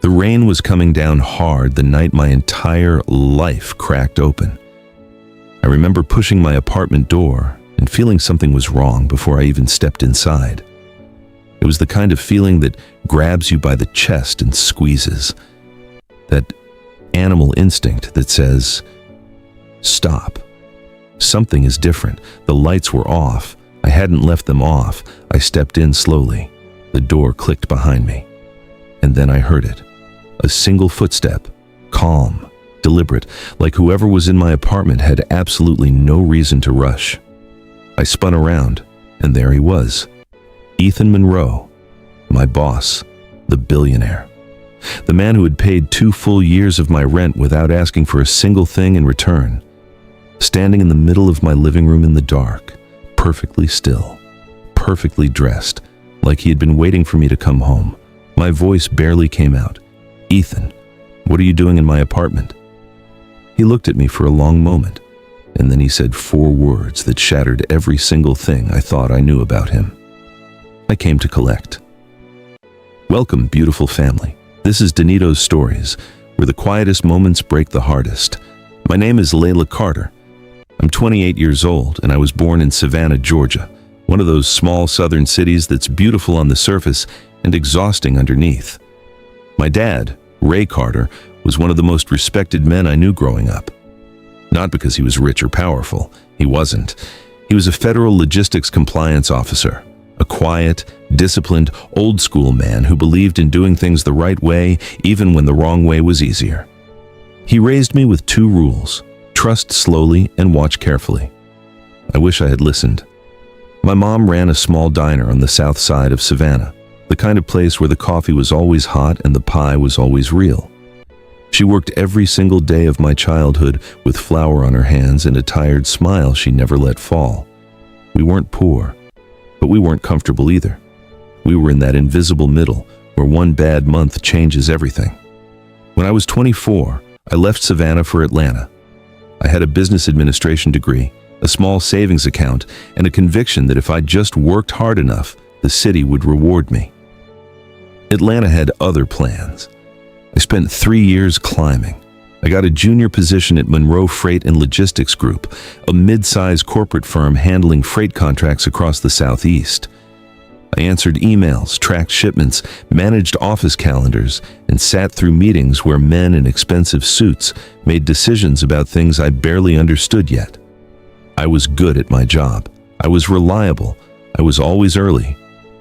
The rain was coming down hard the night my entire life cracked open. I remember pushing my apartment door and feeling something was wrong before I even stepped inside. It was the kind of feeling that grabs you by the chest and squeezes. That animal instinct that says, "Stop." Something is different. The lights were off. I hadn't left them off. I stepped in slowly. The door clicked behind me. And then I heard it. A single footstep, calm, deliberate, like whoever was in my apartment had absolutely no reason to rush. I spun around, and there he was. Ethan Monroe, my boss, the billionaire. The man who had paid 2 full years of my rent without asking for a single thing in return. Standing in the middle of my living room in the dark, perfectly still, perfectly dressed, like he had been waiting for me to come home. My voice barely came out. "Ethan, what are you doing in my apartment?" He looked at me for a long moment, and then he said 4 words that shattered every single thing I thought I knew about him. "I came to collect." Welcome, beautiful family. This is Danito's Stories, where the quietest moments break the hardest. My name is Layla Carter. I'm 28 years old, and I was born in Savannah, Georgia, one of those small southern cities that's beautiful on the surface and exhausting underneath. My dad, Ray Carter, was one of the most respected men I knew growing up. Not because he was rich or powerful. He wasn't. He was a federal logistics compliance officer, a quiet, disciplined, old-school man who believed in doing things the right way, even when the wrong way was easier. He raised me with 2 rules: trust slowly and watch carefully. I wish I had listened. My mom ran a small diner on the south side of Savannah, the kind of place where the coffee was always hot and the pie was always real. She worked every single day of my childhood with flour on her hands and a tired smile she never let fall. We weren't poor, but we weren't comfortable either. We were in that invisible middle where one bad month changes everything. When I was 24, I left Savannah for Atlanta. I had a business administration degree, a small savings account, and a conviction that if I just worked hard enough, the city would reward me. Atlanta had other plans. I spent 3 years climbing. I got a junior position at Monroe Freight and Logistics Group, a mid-size corporate firm handling freight contracts across the Southeast. I answered emails, tracked shipments, managed office calendars, and sat through meetings where men in expensive suits made decisions about things I barely understood yet. I was good at my job. I was reliable. I was always early.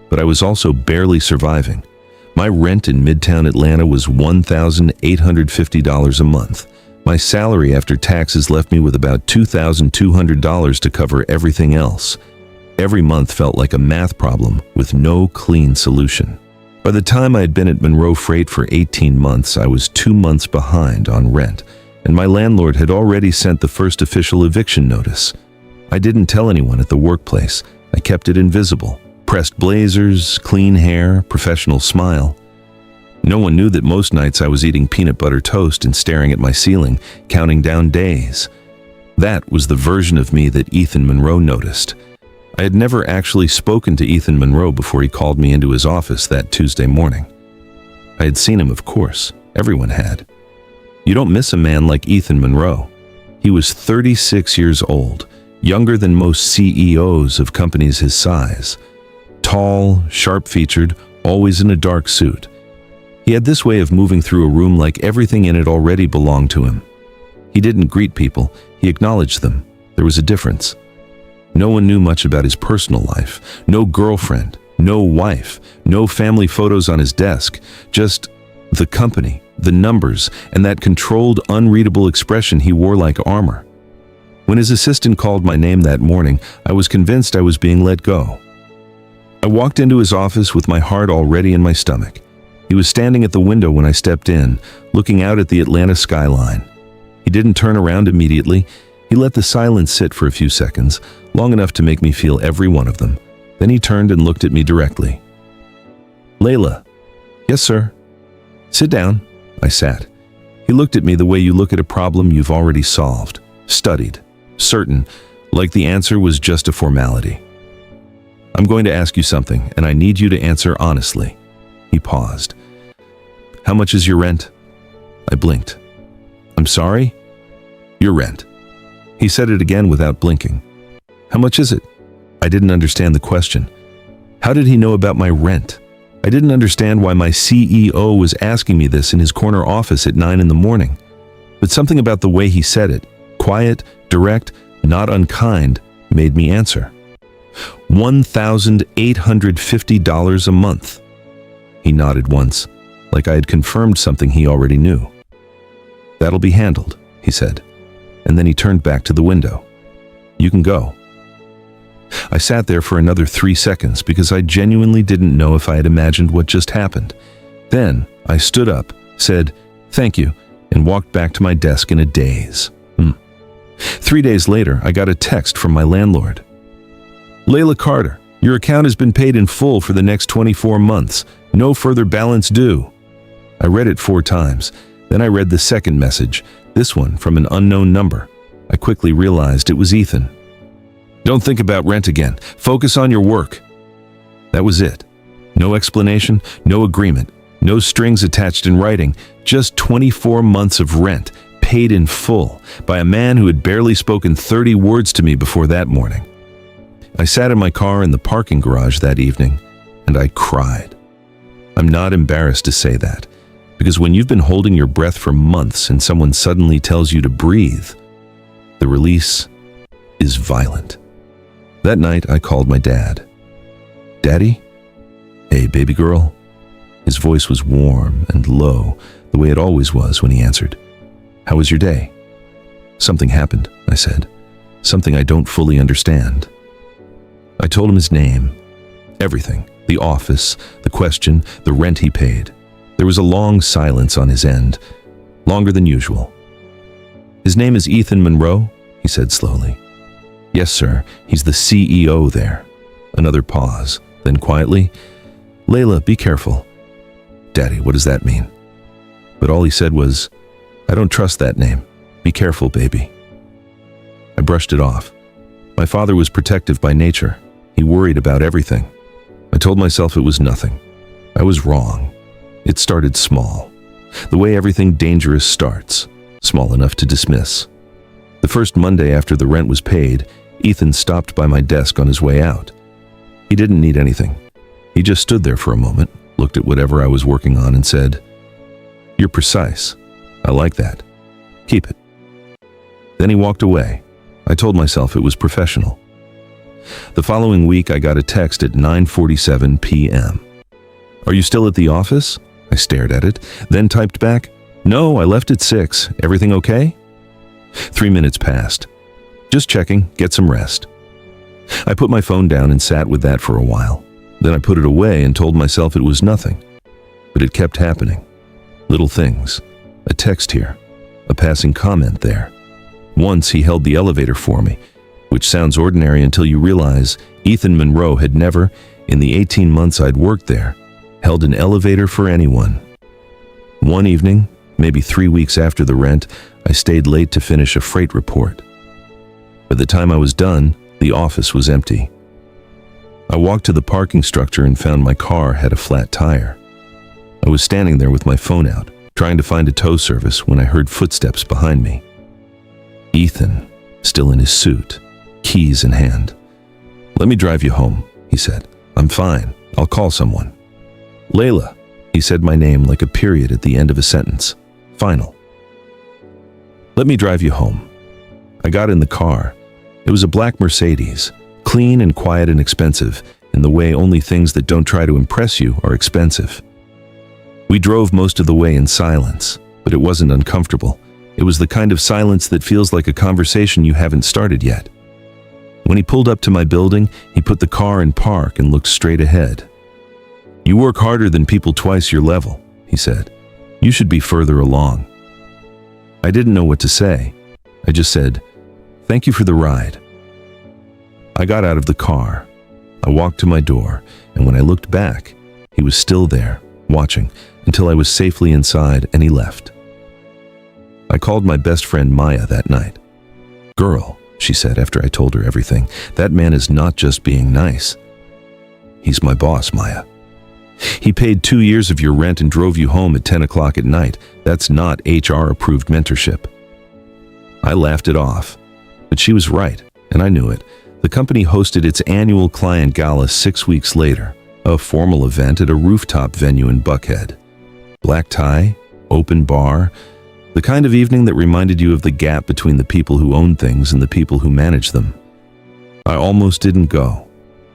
But I was also barely surviving. My rent in Midtown Atlanta was $1,850 a month. My salary after taxes left me with about $2,200 to cover everything else. Every month felt like a math problem with no clean solution. By the time I had been at Monroe Freight for 18 months, I was 2 months behind on rent, and my landlord had already sent the first official eviction notice. I didn't tell anyone at the workplace. I kept it invisible. Pressed blazers, clean hair, professional smile. No one knew that most nights I was eating peanut butter toast and staring at my ceiling, counting down days. That was the version of me that Ethan Monroe noticed. I had never actually spoken to Ethan Monroe before he called me into his office that Tuesday morning. I had seen him, of course. Everyone had. You don't miss a man like Ethan Monroe. He was 36 years old, younger than most CEOs of companies his size. Tall, sharp-featured, always in a dark suit. He had this way of moving through a room like everything in it already belonged to him. He didn't greet people, he acknowledged them. There was a difference. No one knew much about his personal life. No girlfriend, no wife, no family photos on his desk. Just the company, the numbers, and that controlled, unreadable expression he wore like armor. When his assistant called my name that morning, I was convinced I was being let go. I walked into his office with my heart already in my stomach. He was standing at the window when I stepped in, looking out at the Atlanta skyline. He didn't turn around immediately. He let the silence sit for a few seconds, long enough to make me feel every one of them. Then he turned and looked at me directly. "Layla." "Yes, sir." "Sit down." I sat. He looked at me the way you look at a problem you've already solved, studied, certain, like the answer was just a formality. "I'm going to ask you something, and I need you to answer honestly." He paused. How much is your rent? I blinked. I'm sorry? Your rent. He said it again without blinking. How much is it? I didn't understand the question. How did he know about my rent? I didn't understand why my CEO was asking me this in his corner office at 9 in the morning. But something about the way he said it, quiet, direct, not unkind, made me answer. $1,850 a month. He nodded once, like I had confirmed something he already knew. That'll be handled, he said, and then he turned back to the window. You can go. I sat there for another 3 seconds because I genuinely didn't know if I had imagined what just happened. Then I stood up, said, "Thank you," and walked back to my desk in a daze. 3 days later, I got a text from my landlord. Layla Carter, your account has been paid in full for the next 24 months. No further balance due. I read it 4 times. Then I read the second message, this one from an unknown number. I quickly realized it was Ethan. Don't think about rent again. Focus on your work. That was it. No explanation, no agreement, no strings attached in writing, just 24 months of rent, paid in full, by a man who had barely spoken 30 words to me before that morning. I sat in my car in the parking garage that evening, and I cried. I'm not embarrassed to say that, because when you've been holding your breath for months and someone suddenly tells you to breathe, the release is violent. That night, I called my dad. Daddy? Hey, baby girl. His voice was warm and low, the way it always was when he answered. How was your day? Something happened, I said. Something I don't fully understand. I told him his name, everything, the office, the question, the rent he paid. There was a long silence on his end, longer than usual. His name is Ethan Monroe, he said slowly. Yes, sir, he's the CEO there. Another pause, then quietly, Layla, be careful. Daddy, what does that mean? But all he said was, I don't trust that name. Be careful, baby. I brushed it off. My father was protective by nature. He worried about everything. I told myself it was nothing. I was wrong. It started small. The way everything dangerous starts, small enough to dismiss. The first Monday after the rent was paid, Ethan stopped by my desk on his way out. He didn't need anything. He just stood there for a moment, looked at whatever I was working on and said, You're precise. I like that. Keep it. Then he walked away. I told myself it was professional. The following week, I got a text at 9:47 p.m. Are you still at the office? I stared at it, then typed back, No, I left at 6. Everything okay? 3 minutes passed. Just checking, get some rest. I put my phone down and sat with that for a while. Then I put it away and told myself it was nothing. But it kept happening. Little things. A text here. A passing comment there. Once he held the elevator for me, which sounds ordinary until you realize Ethan Monroe had never, in the 18 months I'd worked there, held an elevator for anyone. One evening, maybe 3 weeks after the rent, I stayed late to finish a freight report. By the time I was done, the office was empty. I walked to the parking structure and found my car had a flat tire. I was standing there with my phone out, trying to find a tow service when I heard footsteps behind me. Ethan, still in his suit, keys in hand. Let me drive you home, he said. I'm fine. I'll call someone. Layla, he said my name like a period at the end of a sentence. Final. Let me drive you home. I got in the car. It was a black Mercedes, clean and quiet and expensive, in the way only things that don't try to impress you are expensive. We drove most of the way in silence, but it wasn't uncomfortable. It was the kind of silence that feels like a conversation you haven't started yet. When he pulled up to my building, he put the car in park and looked straight ahead. You work harder than people twice your level, he said. You should be further along. I didn't know what to say. I just said, Thank you for the ride. I got out of the car. I walked to my door, and when I looked back, he was still there, watching, until I was safely inside and he left. I called my best friend Maya that night. Girl, she said after I told her everything, that man is not just being nice. He's my boss, Maya. He paid 2 years of your rent and drove you home at 10 o'clock at night. That's not HR-approved mentorship. I laughed it off, but she was right, and I knew it. The company hosted its annual client gala 6 weeks later, a formal event at a rooftop venue in Buckhead. Black tie, open bar, the kind of evening that reminded you of the gap between the people who own things and the people who manage them. I almost didn't go,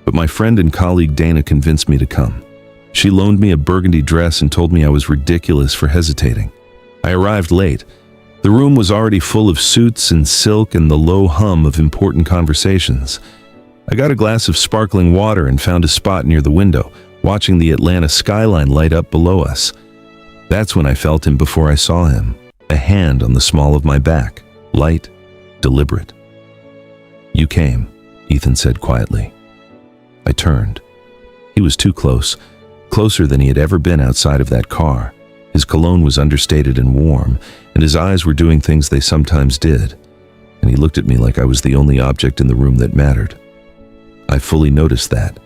but my friend and colleague Dana convinced me to come. She loaned me a burgundy dress and told me I was ridiculous for hesitating. I arrived late. The room was already full of suits and silk and the low hum of important conversations. I got a glass of sparkling water and found a spot near the window, watching the Atlanta skyline light up below us. That's when I felt him before I saw him, a hand on the small of my back, light, deliberate. "You came," Ethan said quietly. I turned. He was too close, closer than he had ever been outside of that car. His cologne was understated and warm, and his eyes were doing things they sometimes did, and he looked at me like I was the only object in the room that mattered. I fully noticed that.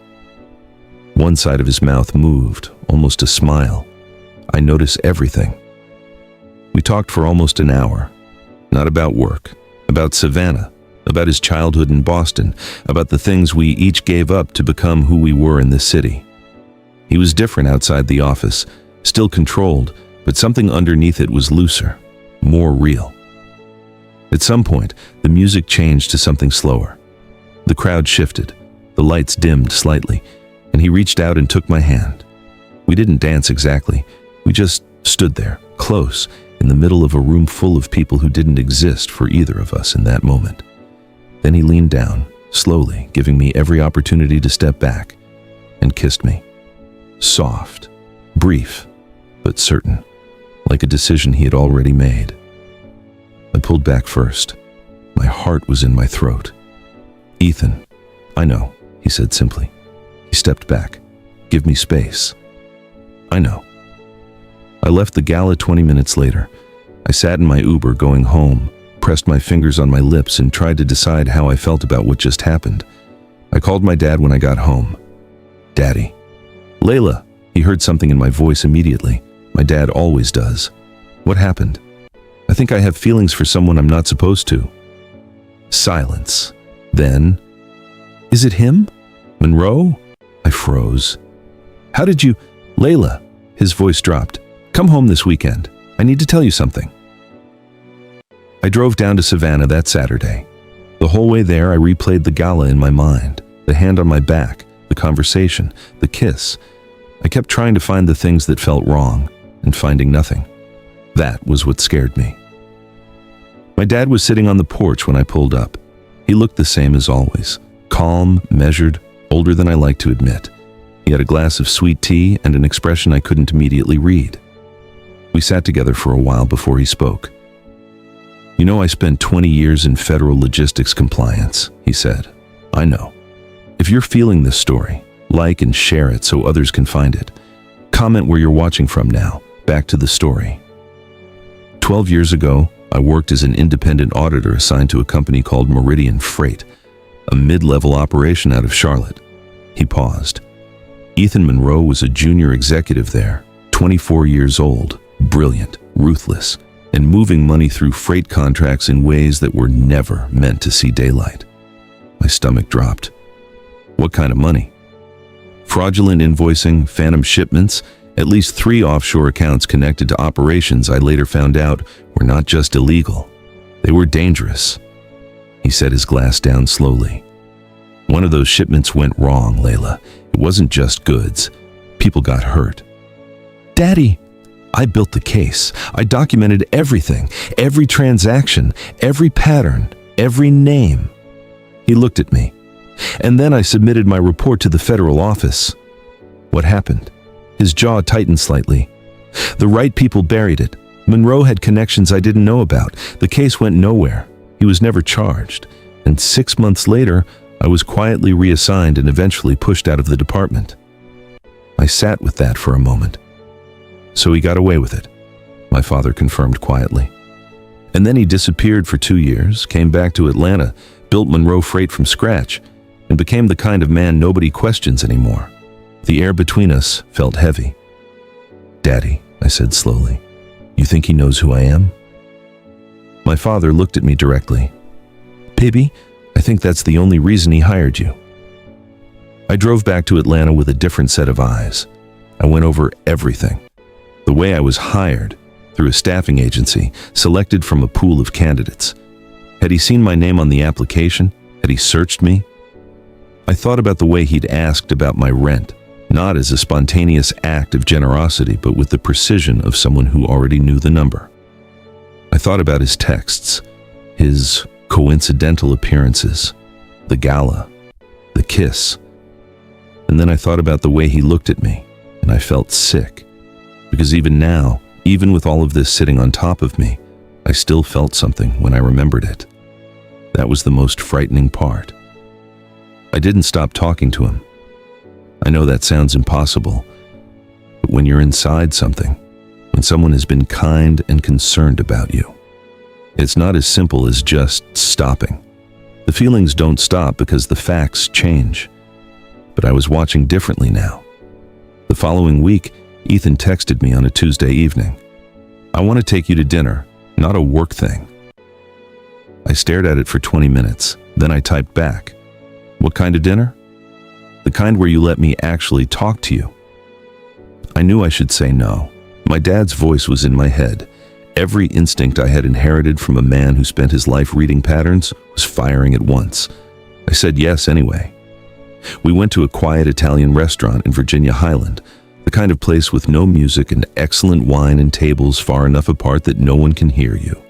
One side of his mouth moved, almost a smile. I noticed everything. We talked for almost an hour, not about work, about Savannah, about his childhood in Boston, about the things we each gave up to become who we were in this city. He was different outside the office, still controlled, but something underneath it was looser, more real. At some point, the music changed to something slower. The crowd shifted, the lights dimmed slightly, and he reached out and took my hand. We didn't dance exactly, we just stood there, close, in the middle of a room full of people who didn't exist for either of us in that moment. Then he leaned down, slowly, giving me every opportunity to step back, and kissed me. Soft, brief, but certain, like a decision he had already made. I pulled back first. My heart was in my throat. "Ethan, I know," he said simply. He stepped back. "Give me space." "I know." I left the gala 20 minutes later. I sat in my Uber going home, pressed my fingers on my lips and tried to decide how I felt about what just happened. I called my dad when I got home. "Daddy." "Layla." He heard something in my voice immediately. My dad always does. "What happened?" "I think I have feelings for someone I'm not supposed to." Silence. Then, "Is it him? Monroe?" I froze. "How did you—" "Layla." His voice dropped. "Come home this weekend. I need to tell you something." I drove down to Savannah that Saturday. The whole way there, I replayed the gala in my mind, the hand on my back, the conversation, the kiss. I kept trying to find the things that felt wrong, and finding nothing. That was what scared me. My dad was sitting on the porch when I pulled up. He looked the same as always, calm, measured, older than I like to admit. He had a glass of sweet tea and an expression I couldn't immediately read. We sat together for a while before he spoke. "You know, I spent 20 years in federal logistics compliance," he said. "I know. If you're feeling this story, like and share it so others can find it. Comment where you're watching from now. Back to the story. 12 years ago, I worked as an independent auditor assigned to a company called Meridian Freight, a mid-level operation out of Charlotte." He paused. Ethan Monroe was a junior executive there, 24 years old, brilliant, ruthless, and moving money through freight contracts in ways that were never meant to see daylight. My stomach dropped. "What kind of money?" "Fraudulent invoicing, phantom shipments, at least 3 offshore accounts connected to operations I later found out were not just illegal. They were dangerous." He set his glass down slowly. "One of those shipments went wrong, Layla. It wasn't just goods. People got hurt." "Daddy!" "I built the case. I documented everything, every transaction, every pattern, every name." He looked at me. "And then I submitted my report to the federal office." "What happened?" His jaw tightened slightly. "The right people buried it. Monroe had connections I didn't know about. The case went nowhere. He was never charged. And 6 months later, I was quietly reassigned and eventually pushed out of the department." I sat with that for a moment. "So he got away with it," my father confirmed quietly. "And then he disappeared for 2 years, came back to Atlanta, built Monroe Freight from scratch, and became the kind of man nobody questions anymore. The air between us felt heavy. "Daddy," I said slowly, "you think he knows who I am?" My father looked at me directly. "Baby, I think that's the only reason he hired you." I drove back to Atlanta with a different set of eyes. I went over everything. The way I was hired, through a staffing agency, selected from a pool of candidates. Had he seen my name on the application? Had he searched me? I thought about the way he'd asked about my rent, not as a spontaneous act of generosity, but with the precision of someone who already knew the number. I thought about his texts, his coincidental appearances, the gala, the kiss. And then I thought about the way he looked at me, and I felt sick. Because even now, even with all of this sitting on top of me, I still felt something when I remembered it. That was the most frightening part. I didn't stop talking to him. I know that sounds impossible, but when you're inside something, when someone has been kind and concerned about you, it's not as simple as just stopping. The feelings don't stop because the facts change. But I was watching differently now. The following week, Ethan texted me on a Tuesday evening. "I want to take you to dinner, not a work thing." I stared at it for 20 minutes, then I typed back, "What kind of dinner?" "The kind where you let me actually talk to you." I knew I should say no. My dad's voice was in my head. Every instinct I had inherited from a man who spent his life reading patterns was firing at once. I said yes anyway. We went to a quiet Italian restaurant in Virginia Highland, the kind of place with no music and excellent wine and tables far enough apart that no one can hear you.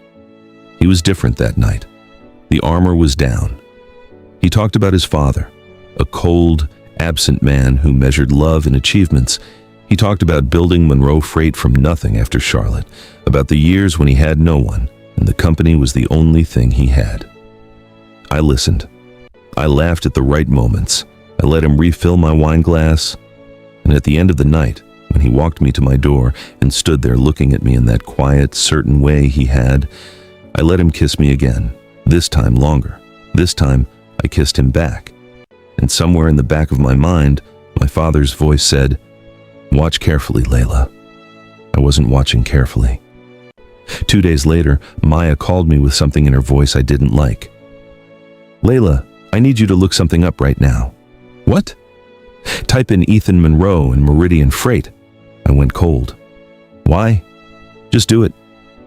He was different that night. The armor was down. He talked about his father, a cold, absent man who measured love in achievements. He talked about building Monroe Freight from nothing after Charlotte, about the years when he had no one, and the company was the only thing he had. I listened. I laughed at the right moments. I let him refill my wine glass, and at the end of the night, when he walked me to my door and stood there looking at me in that quiet, certain way he had, I let him kiss me again, this time longer. This time, I kissed him back. And somewhere in the back of my mind, my father's voice said, "Watch carefully, Layla." I wasn't watching carefully. 2 days later, Maya called me with something in her voice I didn't like. "Layla, I need you to look something up right now." "What?" "Type in Ethan Monroe and Meridian Freight." I went cold. "Why?" "Just do it."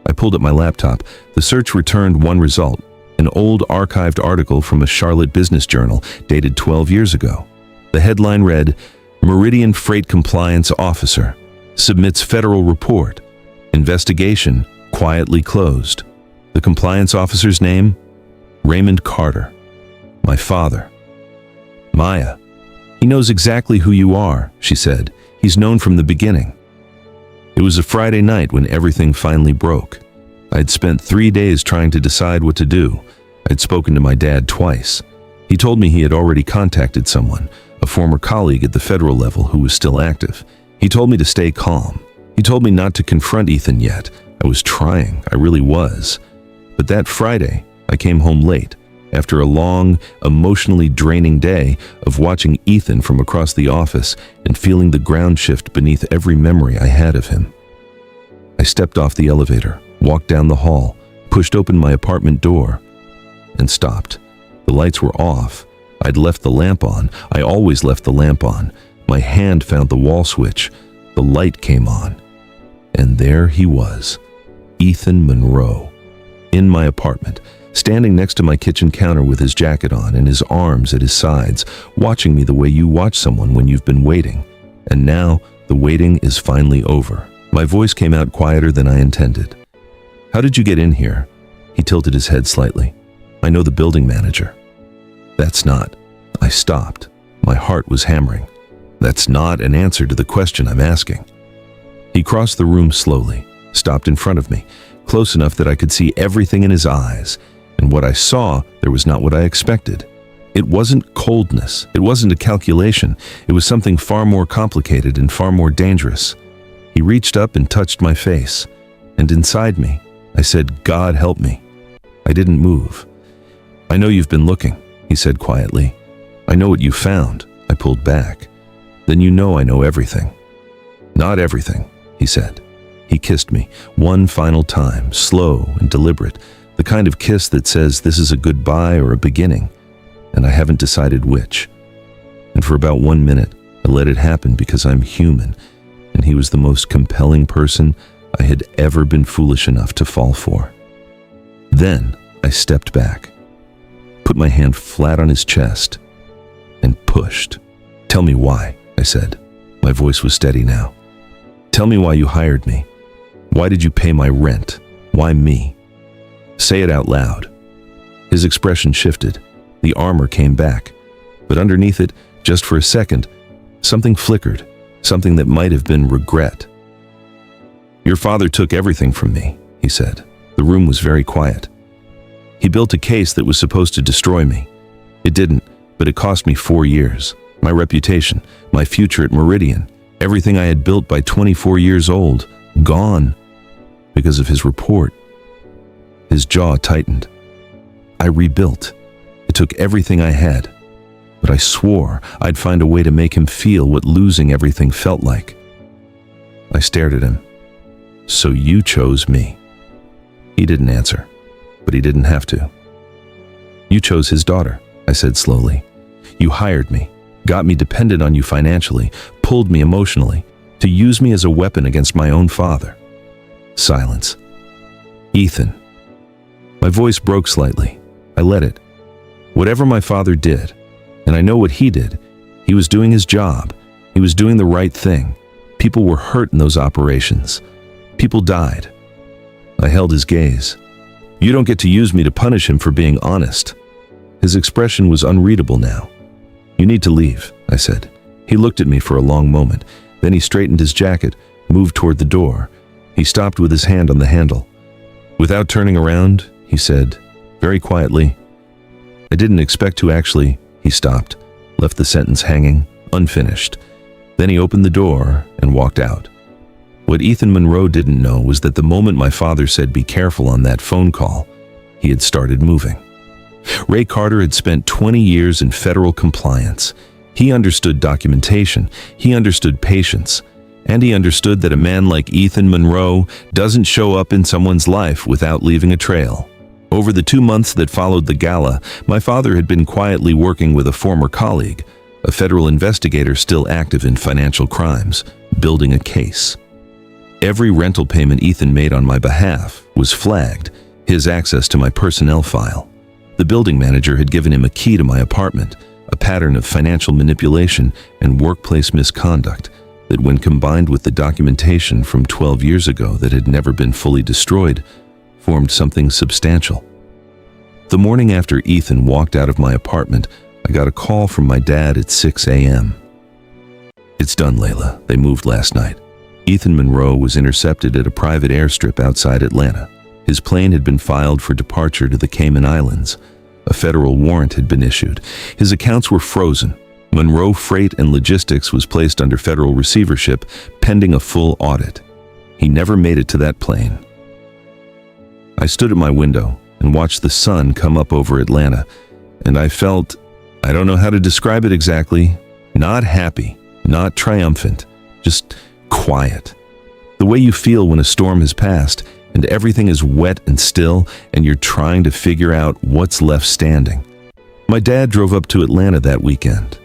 I pulled up my laptop. The search returned one result, an old archived article from a Charlotte business journal dated 12 years ago. The headline read, "Meridian Freight Compliance Officer submits federal report. Investigation quietly closed." The compliance officer's name? Raymond Carter. My father. "Maya, he knows exactly who you are," she said. "He's known from the beginning." It was a Friday night when everything finally broke. I'd spent 3 days trying to decide what to do. I'd spoken to my dad twice. He told me he had already contacted someone, a former colleague at the federal level who was still active. He told me to stay calm. He told me not to confront Ethan yet. I was trying, I really was. But that Friday, I came home late, after a long, emotionally draining day of watching Ethan from across the office and feeling the ground shift beneath every memory I had of him. I stepped off the elevator, walked down the hall, pushed open my apartment door, and stopped. The lights were off. I'd left the lamp on. I always left the lamp on. My hand found the wall switch. The light came on. And there he was, Ethan Monroe, in my apartment, standing next to my kitchen counter with his jacket on and his arms at his sides, watching me the way you watch someone when you've been waiting. And now, the waiting is finally over. My voice came out quieter than I intended. "How did you get in here?" He tilted his head slightly. "I know the building manager." "That's not." I stopped. My heart was hammering. That's not an answer to the question I'm asking. He crossed the room slowly, stopped in front of me, close enough that I could see everything in his eyes. And what I saw, there was not what I expected. It wasn't coldness. It wasn't a calculation. It was something far more complicated and far more dangerous. He reached up and touched my face. And inside me, I said, "God help me." I didn't move. "I know you've been looking," he said quietly. "I know what you found." I pulled back. Then you know I know everything." "Not everything," he said. He kissed me one final time, slow and deliberate, the kind of kiss that says this is a goodbye or a beginning, and I haven't decided which. And for about 1 minute, I let it happen because I'm human, and he was the most compelling person I had ever been foolish enough to fall for. Then I stepped back, put my hand flat on his chest, and pushed. "Tell me why," I said. My voice was steady now. "Tell me why you hired me. Why did you pay my rent? Why me? Say it out loud." His expression shifted. The armor came back. But underneath it, just for a second, something flickered, something that might have been regret. "Your father took everything from me," he said. The room was very quiet. "He built a case that was supposed to destroy me. It didn't, but it cost me 4 years. My reputation, my future at Meridian, everything I had built by 24 years old, gone because of his report." His jaw tightened. "I rebuilt. It took everything I had, but I swore I'd find a way to make him feel what losing everything felt like." I stared at him. "So you chose me." He didn't answer, but he didn't have to. "You chose his daughter," I said slowly. "You hired me, got me dependent on you financially, pulled me emotionally, to use me as a weapon against my own father." Silence. "Ethan." My voice broke slightly. I let it. Whatever my father did, and I know what he did, he was doing his job. He was doing the right thing. People were hurt in those operations. People died. I held his gaze. "You don't get to use me to punish him for being honest." His expression was unreadable now. "You need to leave," I said. He looked at me for a long moment. Then he straightened his jacket, moved toward the door. He stopped with his hand on the handle. Without turning around, he said, very quietly, "I didn't expect to actually." He stopped, left the sentence hanging, unfinished. Then he opened the door and walked out. What Ethan Monroe didn't know was that the moment my father said be careful on that phone call, he had started moving. Ray Carter had spent 20 years in federal compliance. He understood documentation, he understood patience, and he understood that a man like Ethan Monroe doesn't show up in someone's life without leaving a trail. Over the 2 months that followed the gala, my father had been quietly working with a former colleague, a federal investigator still active in financial crimes, building a case. Every rental payment Ethan made on my behalf was flagged, his access to my personnel file. The building manager had given him a key to my apartment, a pattern of financial manipulation and workplace misconduct that, when combined with the documentation from 12 years ago that had never been fully destroyed, formed something substantial. The morning after Ethan walked out of my apartment, I got a call from my dad at 6 a.m. "It's done, Layla. They moved last night." Ethan Monroe was intercepted at a private airstrip outside Atlanta. His plane had been filed for departure to the Cayman Islands. A federal warrant had been issued. His accounts were frozen. Monroe Freight and Logistics was placed under federal receivership, pending a full audit. He never made it to that plane. I stood at my window and watched the sun come up over Atlanta, and I felt, I don't know how to describe it exactly, not happy, not triumphant, just quiet. The way you feel when a storm has passed and everything is wet and still and you're trying to figure out what's left standing. My dad drove up to Atlanta that weekend.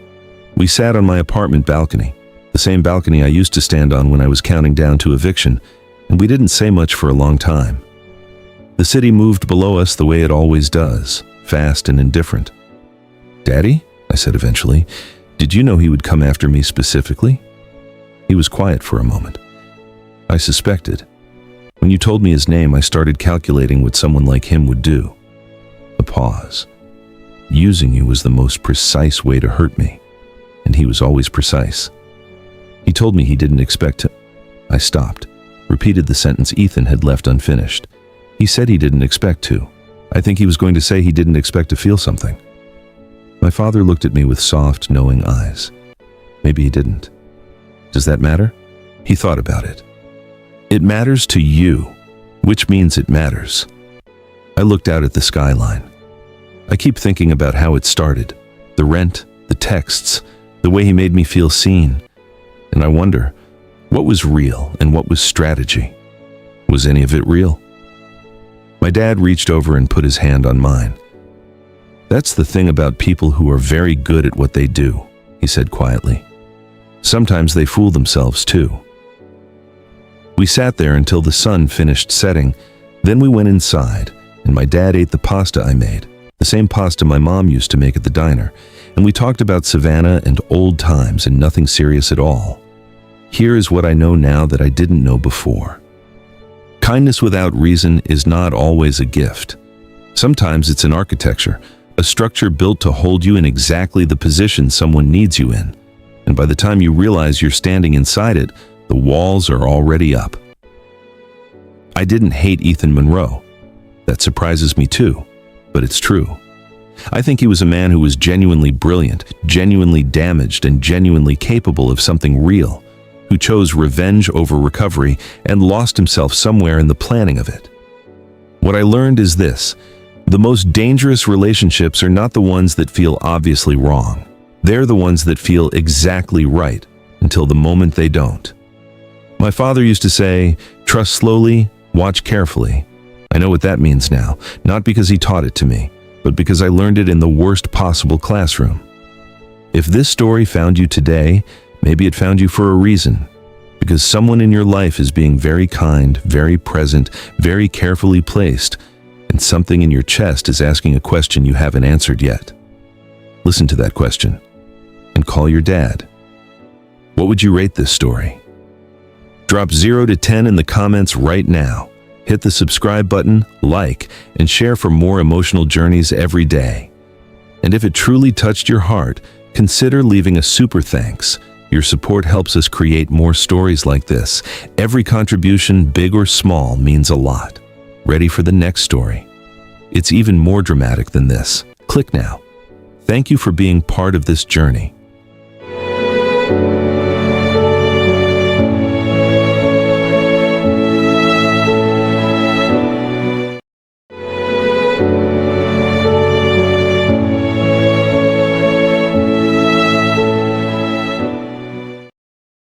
We sat on my apartment balcony, the same balcony I used to stand on when I was counting down to eviction, and we didn't say much for a long time. The city moved below us the way it always does, fast and indifferent. "Daddy," I said eventually, "did you know he would come after me specifically?" He was quiet for a moment. "I suspected. When you told me his name, I started calculating what someone like him would do." A pause. "Using you was the most precise way to hurt me, and he was always precise. He told me he didn't expect to..." I stopped, repeated the sentence Ethan had left unfinished. "He said he didn't expect to." I think he was going to say he didn't expect to feel something. My father looked at me with soft, knowing eyes. Maybe he didn't. Does that matter? He thought about it. "It matters to you, which means it matters." I looked out at the skyline. I keep thinking about how it started. The rent, the texts, the way he made me feel seen. And I wonder, what was real and what was strategy? Was any of it real? My dad reached over and put his hand on mine. "That's the thing about people who are very good at what they do," he said quietly. "Sometimes they fool themselves too." We sat there until the sun finished setting, then we went inside, and my dad ate the pasta I made, the same pasta my mom used to make at the diner, and we talked about Savannah and old times and nothing serious at all. Here is what I know now that I didn't know before. Kindness without reason is not always a gift. Sometimes it's an architecture, a structure built to hold you in exactly the position someone needs you in. And by the time you realize you're standing inside it, the walls are already up. I didn't hate Ethan Monroe. That surprises me too, but it's true. I think he was a man who was genuinely brilliant, genuinely damaged, and genuinely capable of something real, who chose revenge over recovery and lost himself somewhere in the planning of it. What I learned is this: the most dangerous relationships are not the ones that feel obviously wrong. They're the ones that feel exactly right until the moment they don't. My father used to say, "Trust slowly, watch carefully." I know what that means now, not because he taught it to me, but because I learned it in the worst possible classroom. If this story found you today, maybe it found you for a reason, because someone in your life is being very kind, very present, very carefully placed, and something in your chest is asking a question you haven't answered yet. Listen to that question, and call your dad. What would you rate this story? Drop 0 to 10 in the comments right now. Hit the subscribe button, like, and share for more emotional journeys every day. And if it truly touched your heart, consider leaving a super thanks. Your support helps us create more stories like this. Every contribution, big or small, means a lot. Ready for the next story? It's even more dramatic than this. Click now. Thank you for being part of this journey.